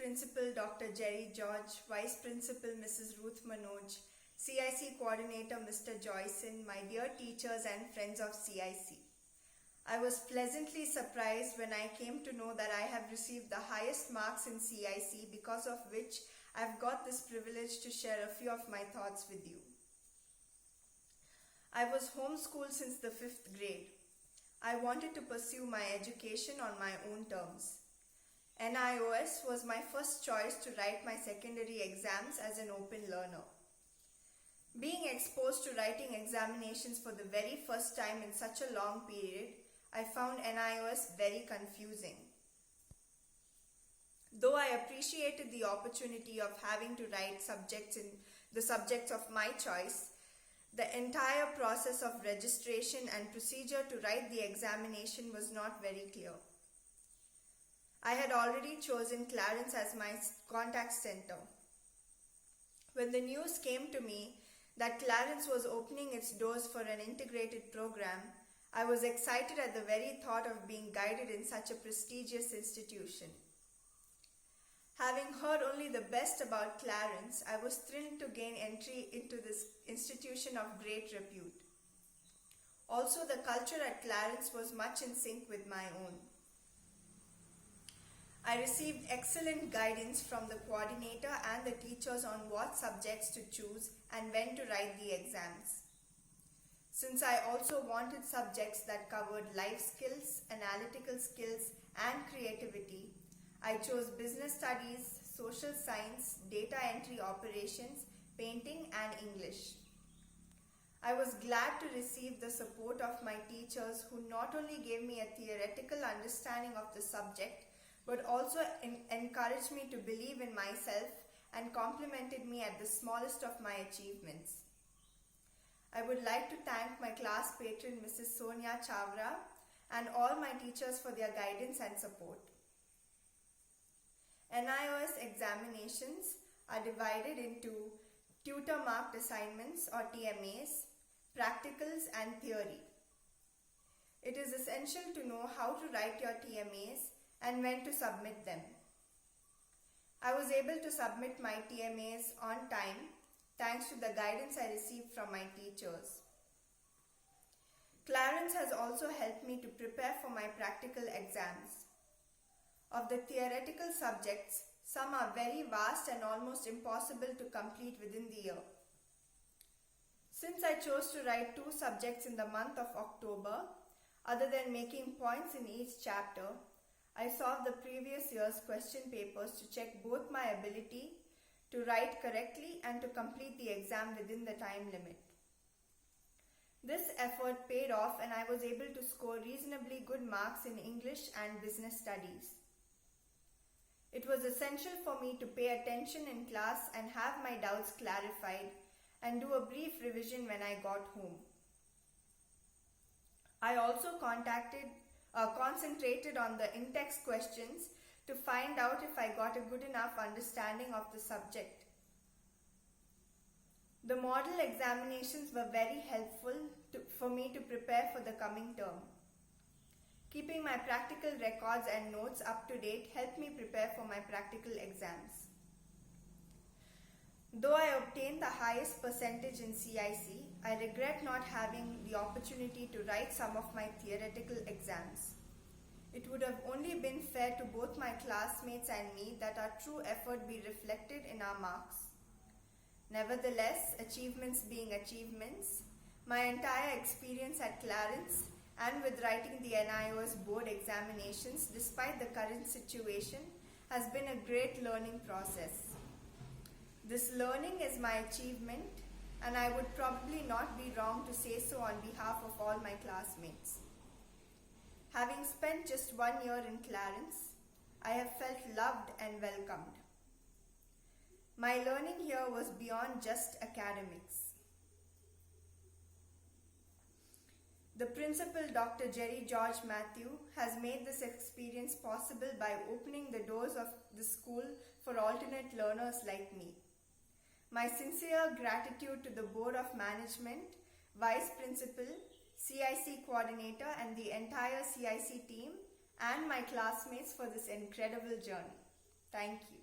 Principal Dr. Jerry George, Vice Principal Mrs. Ruth Manoj, CIC Coordinator Mr. Joyson, my dear teachers and friends of CIC. I was pleasantly surprised when I came to know that I have received the highest marks in CIC, because of which I've got this privilege to share a few of my thoughts with you. I was homeschooled since the 5th grade. I wanted to pursue my education on my own terms. NIOS was my first choice to write my secondary exams as an open learner. Being exposed to writing examinations for the very first time in such a long period, I found NIOS very confusing. Though I appreciated the opportunity of having to write subjects in the subjects of my choice, the entire process of registration and procedure to write the examination was not very clear. I had already chosen Clarence as my contact center. When the news came to me that Clarence was opening its doors for an integrated program, I was excited at the very thought of being guided in such a prestigious institution. Having heard only the best about Clarence, I was thrilled to gain entry into this institution of great repute. Also, the culture at Clarence was much in sync with my own. I received excellent guidance from the coordinator and the teachers on what subjects to choose and when to write the exams. Since I also wanted subjects that covered life skills, analytical skills, and creativity, I chose business studies, social science, data entry operations, painting, and English. I was glad to receive the support of my teachers, who not only gave me a theoretical understanding of the subject, but also encouraged me to believe in myself and complimented me at the smallest of my achievements. I would like to thank my class patron Mrs. Sonia Chavra and all my teachers for their guidance and support. NIOS examinations are divided into tutor-marked assignments or TMAs, practicals, and theory. It is essential to know how to write your TMAs and when to submit them. I was able to submit my TMAs on time thanks to the guidance I received from my teachers. Clarence has also helped me to prepare for my practical exams. Of the theoretical subjects, some are very vast and almost impossible to complete within the year. Since I chose to write 2 subjects in the month of October, other than making points in each chapter, I solved the previous year's question papers to check both my ability to write correctly and to complete the exam within the time limit. This effort paid off and I was able to score reasonably good marks in English and business studies. It was essential for me to pay attention in class and have my doubts clarified and do a brief revision when I got home. I also concentrated on the in-text questions to find out if I got a good enough understanding of the subject. The model examinations were very helpful for me to prepare for the coming term. Keeping my practical records and notes up to date helped me prepare for my practical exams. Though I obtained the highest percentage in CIC, I regret not having the opportunity to write some of my theoretical exams. It would have only been fair to both my classmates and me that our true effort be reflected in our marks. Nevertheless, achievements being achievements, my entire experience at Clarence and with writing the NIOS board examinations despite the current situation has been a great learning process. This learning is my achievement, and I would probably not be wrong to say so on behalf of all my classmates. Having spent just 1 year in Clarence, I have felt loved and welcomed. My learning here was beyond just academics. The principal, Dr. Jerry George Matthew, has made this experience possible by opening the doors of the school for alternate learners like me. My sincere gratitude to the Board of Management, Vice Principal, CIC Coordinator, and the entire CIC team and my classmates for this incredible journey. Thank you.